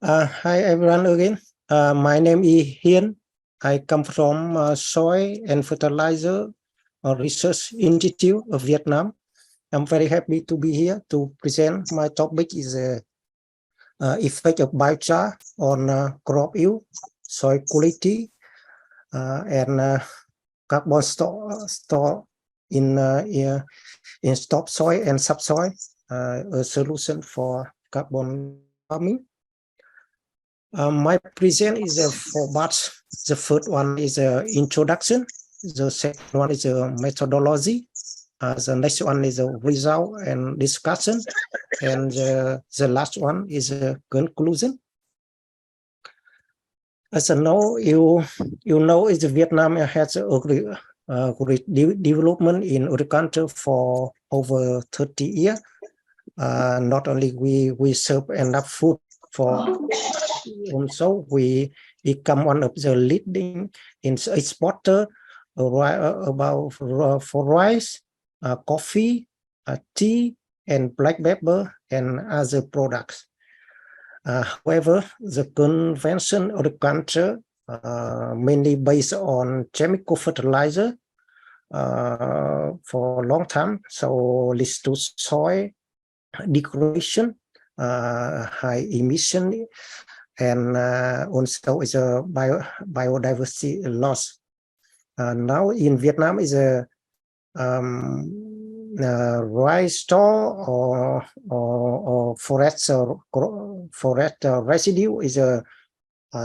Hi everyone again. My name is Hiên. I come from Soil and Fertilizer Research Institute of Vietnam. I'm very happy to be here to present. My topic is effect of biochar on crop yield, soil quality, and carbon store in topsoil and subsoil. A solution for carbon farming. My present is four parts. The first one is introduction. The second one is methodology. The next one is result and discussion, and the last one is conclusion. As you know, is Vietnam has great development in agriculture for over 30 years. Not only we serve enough food for, also we become one of the leading in exporter about for rice, coffee, tea, and black pepper and other products. However, the convention of the country mainly based on chemical fertilizer for a long time, so leads to soil degradation, high emission, and also is a biodiversity loss. Now in Vietnam is a rice store or forest residue is a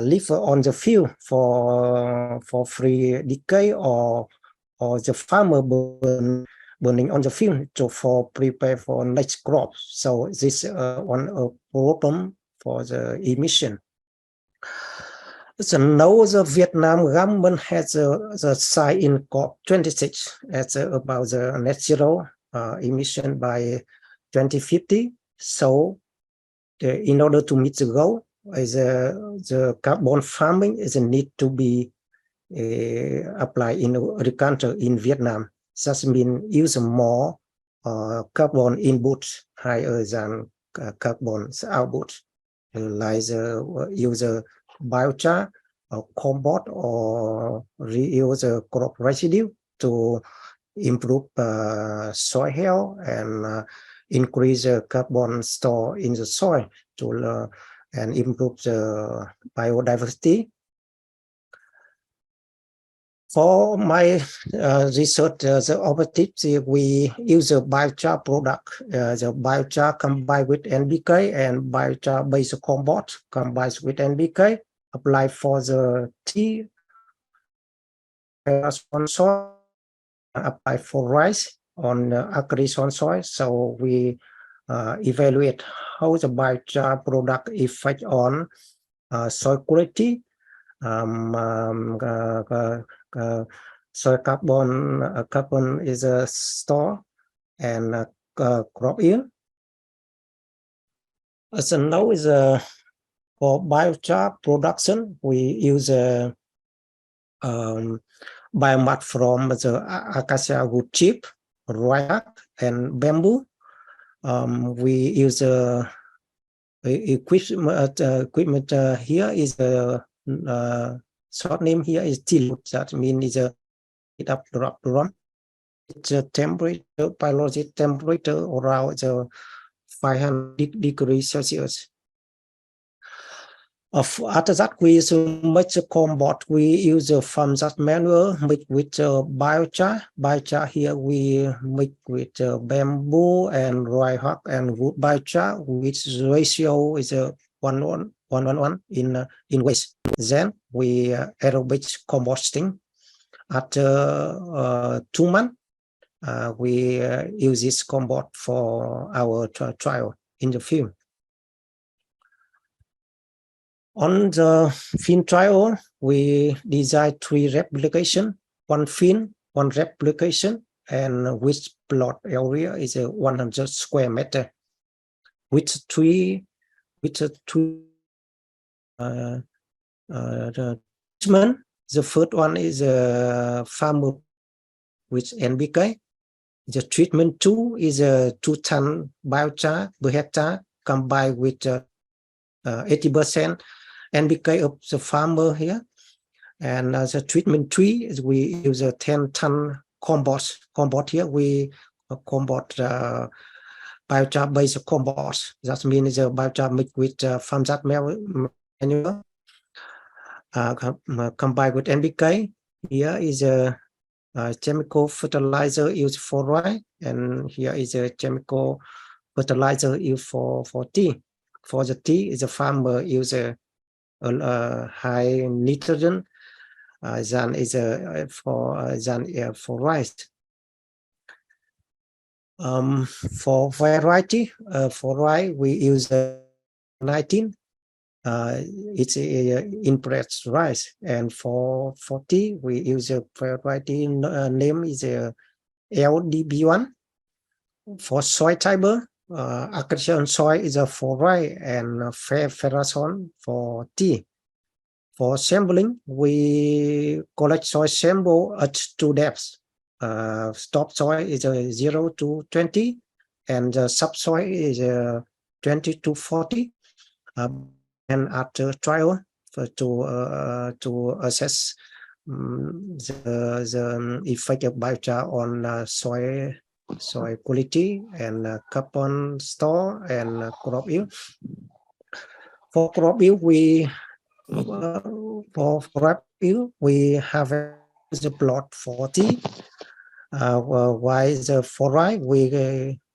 leave on the field for free decay, or the farmer burning on the field to for prepare for next crop. So this one problem for the emission. So now the Vietnam government has the sign in COP26 as about the net zero emission by 2050. So in order to meet the goal, the carbon farming is a need to be applied in agriculture in Vietnam. That means use more carbon input higher than carbon output, like use biochar or compost or reuse crop residue to improve soil health and increase carbon store in the soil to and improve the biodiversity. For my research, the objective, we use a biochar product, the biochar combined with NPK and biochar-based compost combined with NPK, apply for the tea on soil, apply for rice on agri-on soil. So we evaluate how the biochar product effect on soil quality, soil carbon is a store, and crop yield. So now is for biochar production, we use biomass from the acacia wood chip, royak, and bamboo. We use equipment here is short name here is tilud. That means is a up drum. It's a temperature, biological temperature around the 500 degrees Celsius. After that, we make the compost. We use from that manure mixed with biochar. Biochar here we mix with bamboo and royak and wood biochar, which ratio is 1:1 in waste. Then we aerobic composting. After 2 months, we use this compost for our trial in the field. On the field trial, we design 3 replication, 1 field, 1 replication, and which plot area is 100 square meter. With 3 treatment. The first one is farmer with NPK. The treatment 2 is 2 ton biochar per hectare combined with 80% NPK of the farmer here. And as a treatment tree, we use a 10-ton compost. Here we compost biochar-based compost. That means a biochar mixed with farmyard manure combined with NPK. Here is a chemical fertilizer used for rye, and here is a chemical fertilizer used for tea. For the tea, the farmer use a high nitrogen than is for rice. For variety, for rye we use 19. It's inbred rice, and for tea we use a variety name is LDB1. For soy fiber, Acacian soy is for rye, and Ferrazon for tea. For sampling, we collect soil sample at 2 depths. Top soil is 0 to 20, and subsoil is 20 to 40. And after trial to assess the effect of biochar on soil quality and carbon store and crop yield. For crop yield, we have the plot 40. While for rye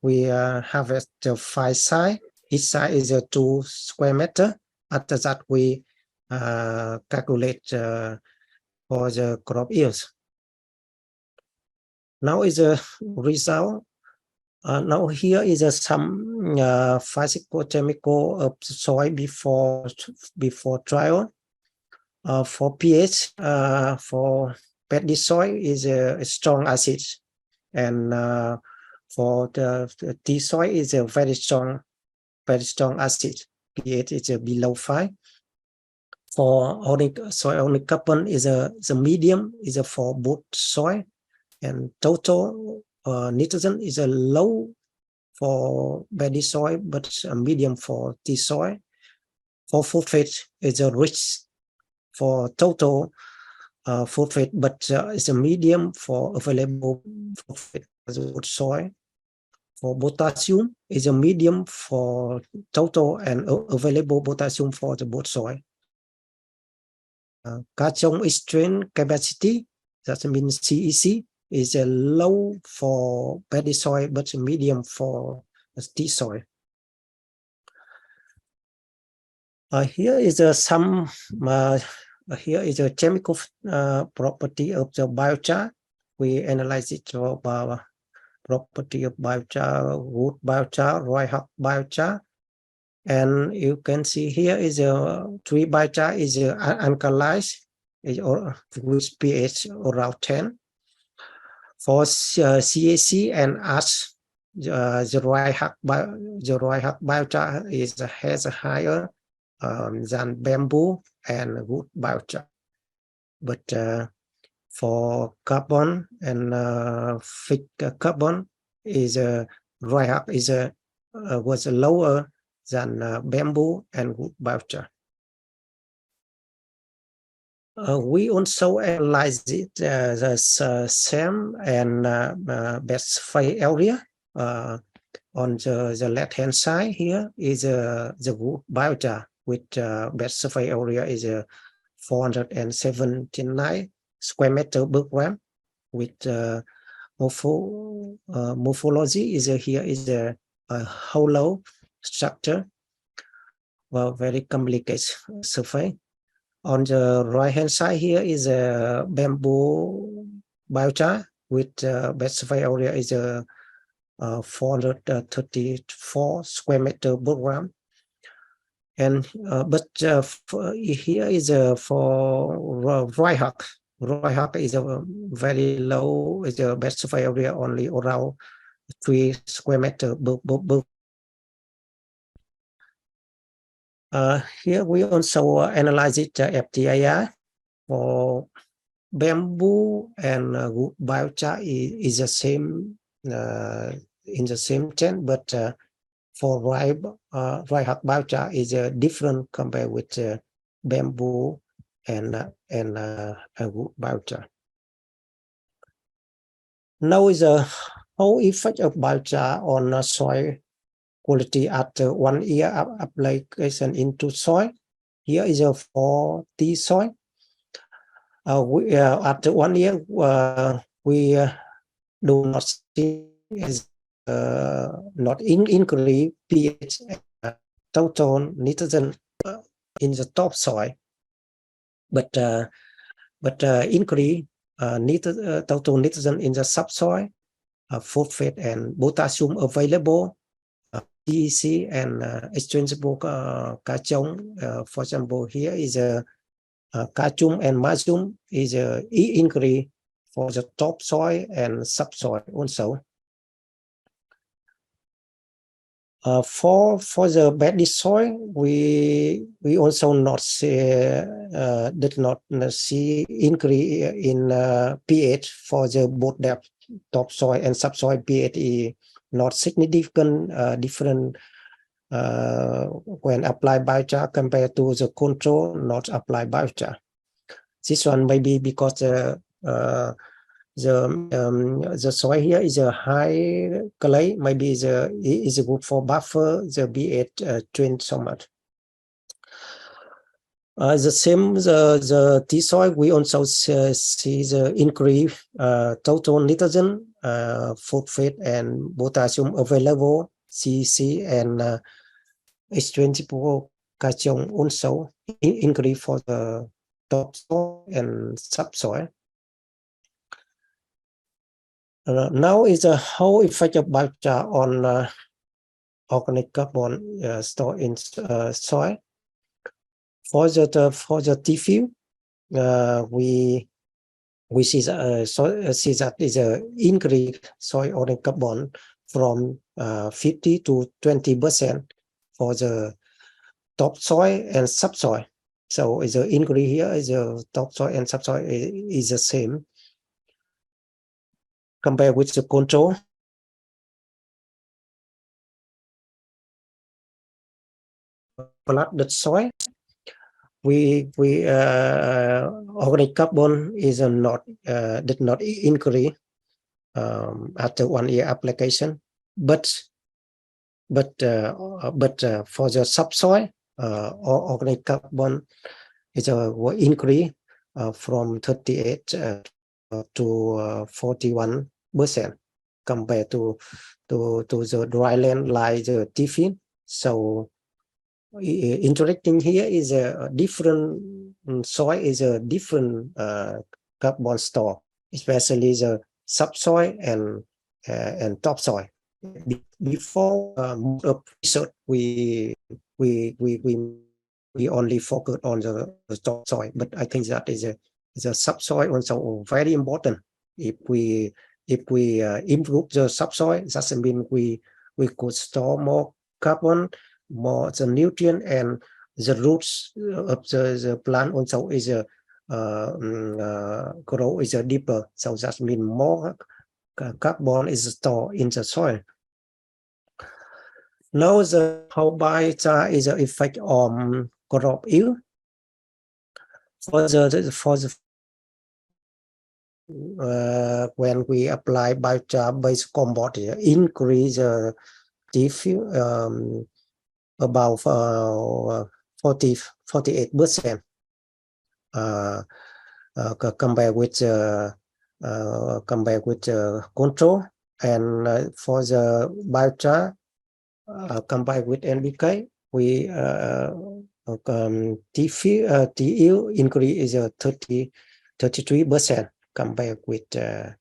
we harvest 5 sides. Each side is 2 square meter. After that, we calculate for the crop yields. Now is a result. Now here is some physicochemical of soil before trial. For pH, for paddy soil is a strong acid, and for the tea soil is a very strong acid. pH is below 5. For organic carbon is the medium is for both soil, and total nitrogen is a low for paddy soil, but a medium for tea soil. For phosphate is a rich for total phosphate, but it's a medium for available phosphate as wood soil. For potassium is a medium for total and available potassium for the both soil. Cation extract capacity, that means CEC, is a low for paddy soil but medium for tea soil. Here is here is a chemical property of the biochar. We analyze it about property of biochar, wood biochar, rye biochar, and you can see here is a tree biochar is alkalized with pH around 10. For CAC and ash, the rye biochar has a higher than bamboo and wood biochar, but for carbon and fixed carbon is rye was lower than bamboo and wood biochar. We also analyze it the same and best surface area. On the left hand side here is the wood biochar with best surface area is 479 square meter per gram, with morphology is here is a hollow structure, well, very complicated surface. On the right hand side here is a bamboo biochar with best surface area is 434 square meter per gram. And but here is for rye is a very low, is a best surface area only around 3 square meter per. Here we also analyze it FTIR for bamboo and wood biochar is the same in the same chain, but for rye hug biochar is different compared with bamboo and wood biochar. Now is how effect of biochar on soil quality after 1 year application into soil. Here is for tea soil. After 1 year, we do not see as not increase pH total nitrogen in the topsoil, but increase total nitrogen in the subsoil, phosphate and potassium available, TEC and exchangeable kachong. For example, here is a kachum and magnesium is increase for the topsoil and subsoil also. For the bed soil, we also not see did not see increase in pH for the both depth topsoil and subsoil. pH is not significant different when applied biochar compared to the control not applied biochar. This one may be because the soil here is a high clay, maybe is good for buffer the pH change so much. The same the tea soil, we also see the increase total nitrogen, phosphate and potassium available, CC and exchangeable cation also increase for the topsoil and subsoil. Now is the whole effect of biochar on organic carbon stored in soil. For the tea field, we see that is a increase soil organic carbon from 50 to 20% for the topsoil and subsoil. So is the increase here is the topsoil and subsoil is the same compared with the control. Flooded soil, we organic carbon is not did not increase after 1 year application, but for the subsoil, organic carbon is will increase from 38 to 41% compared to the dry land like the tea field. So interesting here is a different soil is a different carbon store, especially the subsoil and topsoil. Before research, we only focus on the topsoil, but I think that is the subsoil also very important. If we improve the subsoil, that means we could store more carbon, more the nutrient, and the roots of the plant also is grow is deeper. So that means more carbon is stored in the soil. Now the how biochar is an effect on crop yield. When we apply biochar based compost, increase about 48% compared with control, and for the biochar combined with NPK, we T yield increase is 33% compared with the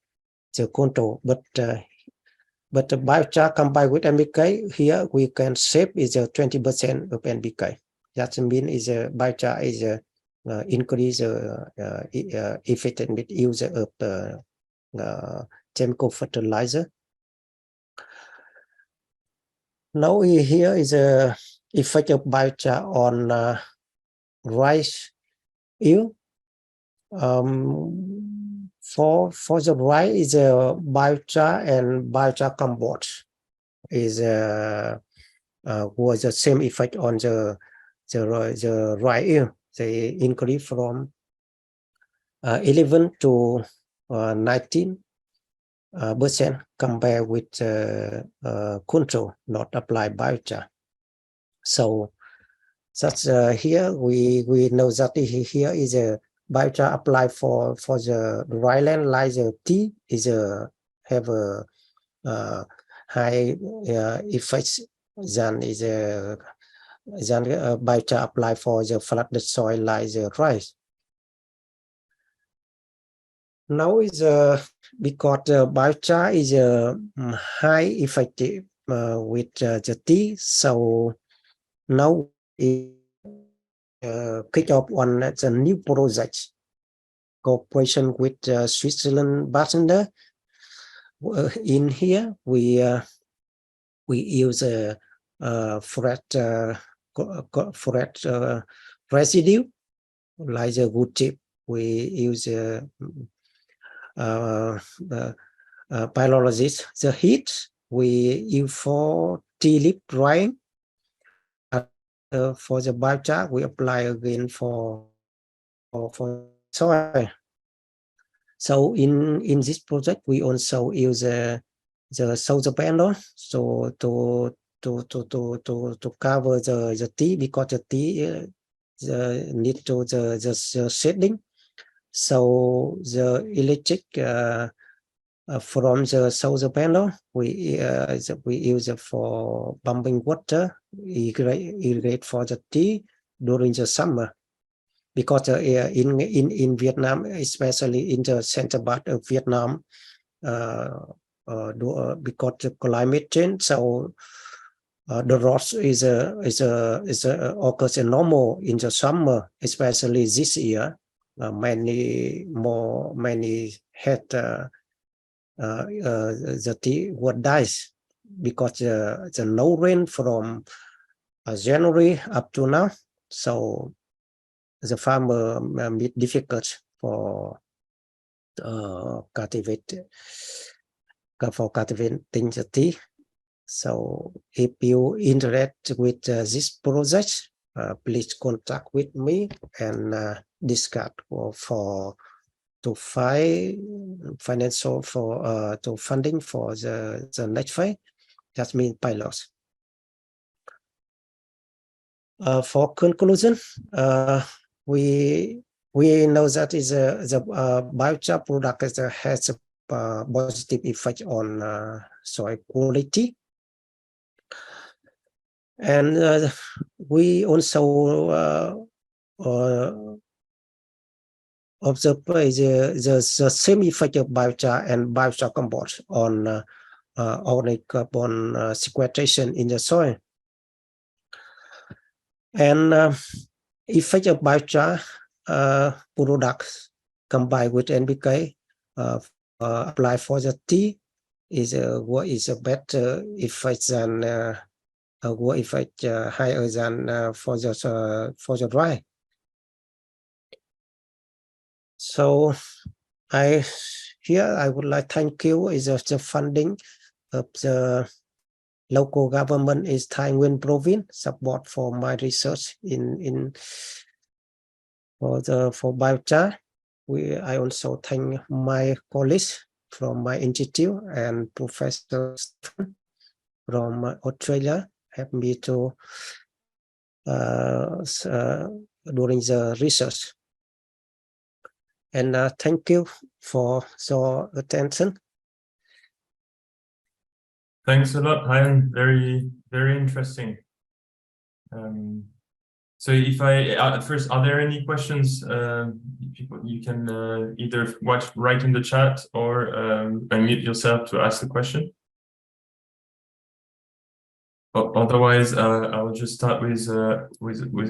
control, but the biochar combined with NPK, here we can save is 20% of NPK. That means is biochar is increase effective use of chemical fertilizer. Now here is a effect of biochar on rice yield. For the rice is a biochar and biochar compost is was the same effect on the right ear. They increased from 11 to 19% compared with control, not applied biochar. So that's here we know that here is a biochar applied for the dry land, like the tea is have a high effects than is a biochar applied for the flooded soil like the rice. Now is because biochar is high effective with the tea, so now it kick off on the new project cooperation with Switzerland partner. In here we use fret residue like the wood chip. We use pyrolysis. The heat we use for tea leaf drying. For the biochar we apply again for soil. So in this project we also use the solar panel so to cover the tea, because the tea need to the shading. So the electric from the solar panel we use it for pumping water, irrigate for the tea during the summer. Because in Vietnam, especially in the center part of Vietnam, because the climate change, so the rot is occurs normal in the summer, especially this year. Many had the tea would dies because the no rain from January up to now. So the farmer meet difficult for cultivating the tea. So if you interact with this project, please contact with me and discuss to find financial for to funding for the next phase. That means pilots. For conclusion, we know that is the biochar product has a positive effect on soil quality, and we also observe the same effect of biochar and biochar compost on organic carbon sequestration in the soil. And effect of biochar products combined with NPK apply for the tea is what is a better effect than what effect higher than for the dry. So I would like thank you is the funding of the local government is Thái Nguyên province support for my research in for biochar. I also thank my colleagues from my institute and Professor from Australia helped me to during the research. And thank you for your attention. Thanks a lot, Ryan. Very, very interesting. So if I first, are there any questions? People, you can either write in the chat or unmute yourself to ask the question. Otherwise, I'll just start with a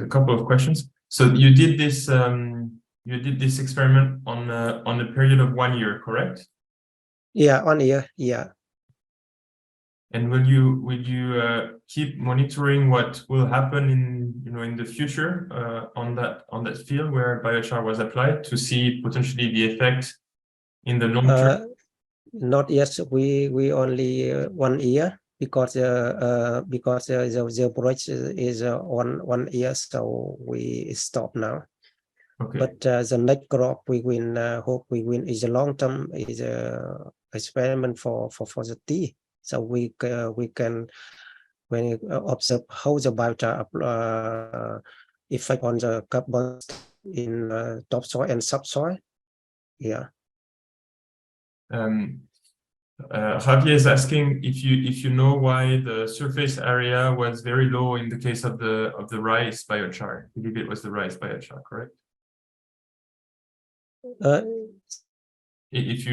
couple of questions. So you did this experiment on a period of 1 year, correct? Yeah, 1 year. Yeah. And will you keep monitoring what will happen in the future on that field where biochar was applied to see potentially the effect in the long term? Not yet. We only 1 year. the bridge is 1 year, so we stop now. Okay. But the next crop we will hope we win is a long term is a experiment for the tea. So we can when you observe how the biochar effect on the carbon in topsoil and subsoil. Yeah. Javier is asking if you know why the surface area was very low in the case of the rice biochar. I believe it was the rice biochar, correct? If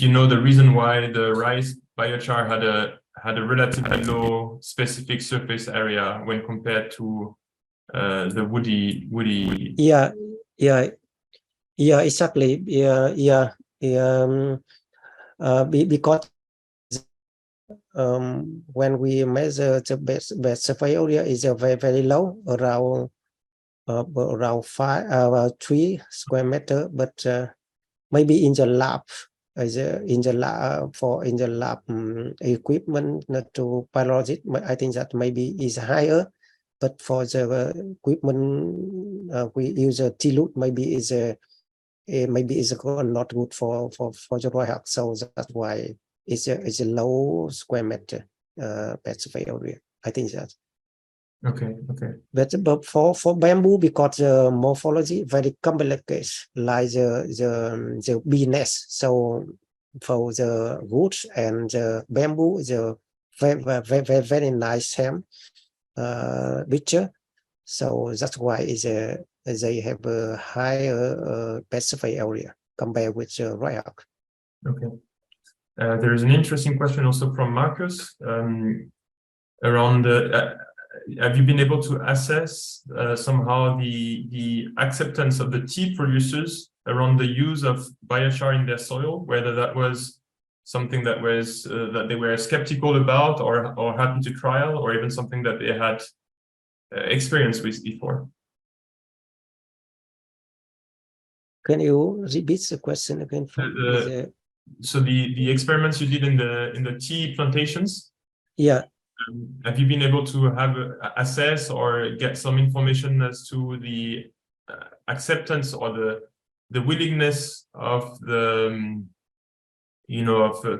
you know the reason why the rice biochar had a relatively low specific surface area when compared to the woody. Yeah, exactly. Because when we measure the best surface area is very low, around 3 square meter, but maybe in the lab, in the lab equipment to biologic, I think that maybe is higher, but for the equipment we use a tilute, maybe is not good for the royal, so that's why it's a low square meter surface area. I think that. Okay. But for bamboo, because the morphology very complicated, like the bee nest. So for the roots and the bamboo, the very nice stem picture. So that's why they have a higher surface area compared with the royal. Okay. There is an interesting question also from Marcus around the. Have you been able to assess somehow the acceptance of the tea producers around the use of biochar in their soil, whether that was something that was that they were skeptical about or happy to trial, or even something that they had experience with before? Can you repeat the question again? So the experiments you did in the tea plantations. Yeah. Have you been able to assess or get some information as to the acceptance or the willingness of the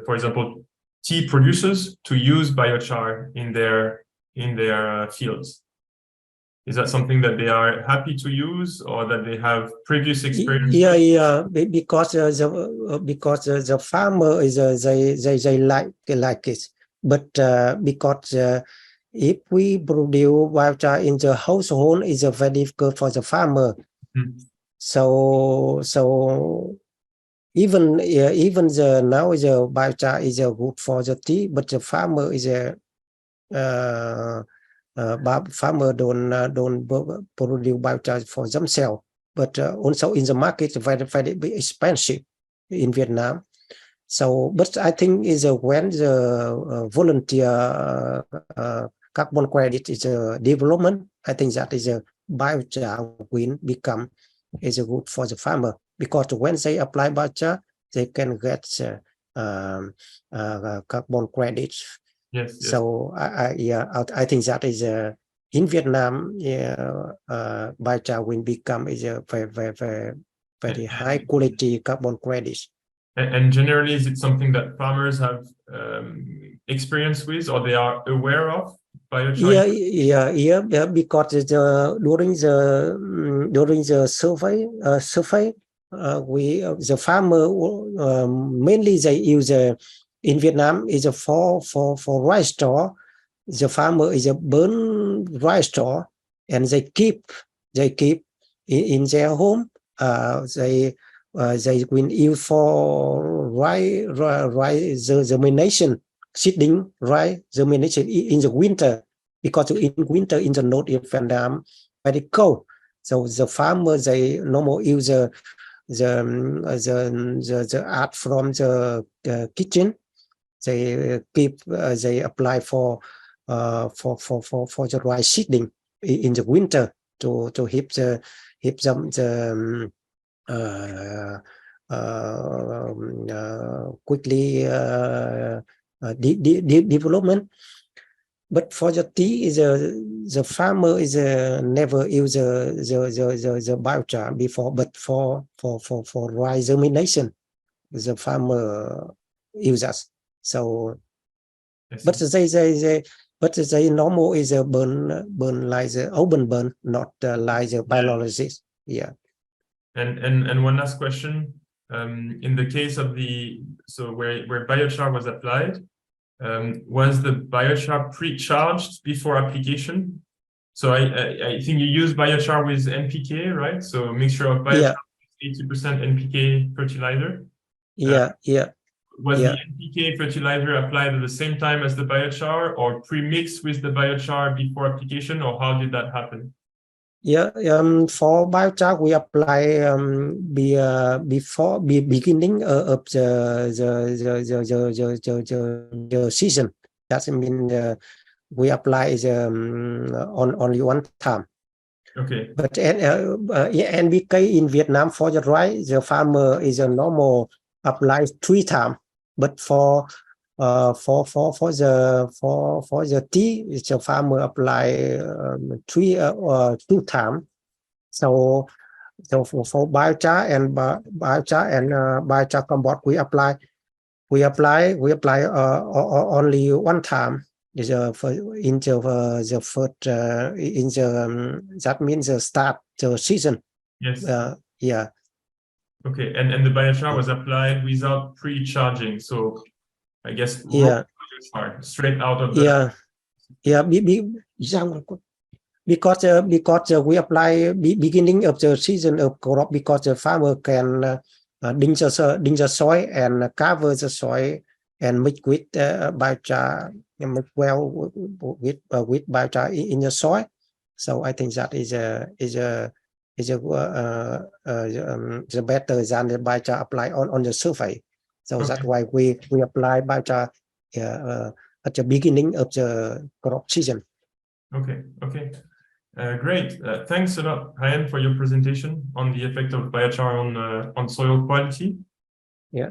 for example, tea producers to use biochar in their fields? Is that something that they are happy to use, or that they have previous experience? Yeah. Because the farmer is they like it, but because if we produce biochar in the household, is very difficult for the farmer. So even now the biochar is good for the tea, but the farmer is farmer don't produce biochar for themselves, but also in the market very expensive in Vietnam. So, but I think is when the volunteer carbon credit is a development, I think that is a biochar will become is good for the farmer, because when they apply biochar, they can get carbon credits. Yes. So I think that is in Vietnam, biochar will become is a very high quality carbon credits. And generally, is it something that farmers have experience with, or they are aware of? Biochar? Yeah. Because during the survey, the farmer mainly they use in Vietnam is for rice straw. The farmer is a burn rice straw, and they keep in their home. They will use for rice germination, seeding rice germination in the winter, because in winter in the north of Vietnam very cold. So the farmer they normally use the art from the kitchen. They they apply for the rice seeding in the winter to help them quickly development. But for the tea, is the farmer is never use the biochar before. But for rice germination, the farmer uses. So, but they normal is a burn like the open burn, not like the pyrolysis. Yeah. And one last question. In the case of where biochar was applied, was the biochar pre-charged before application? So I think you use biochar with NPK, right? So a mixture of biochar with 80% NPK fertilizer. Was the NPK fertilizer applied at the same time as the biochar, or pre-mixed with the biochar before application, or how did that happen? For biochar we apply before beginning of the season. That means we apply on only one time. Okay. But NPK in Vietnam for the rice, the farmer is a normal apply 3 times. But for the tea, the farmer apply 2 times. So for biochar and biochar compost we apply only one time. Is in the first that means the start the season. Yes. Yeah. Okay, and the biochar was applied without pre-charging, so I guess raw biochar straight out of the because we apply beginning of the season of crop, because the farmer can dig the soil and cover the soil and mix with biochar, mix well with biochar in the soil. So I think that is the better than the biochar apply on the surface. So that's why we apply biochar at the beginning of the crop season. Okay. Great. Thanks a lot, Ryan, for your presentation on the effect of biochar on soil quality. Yeah.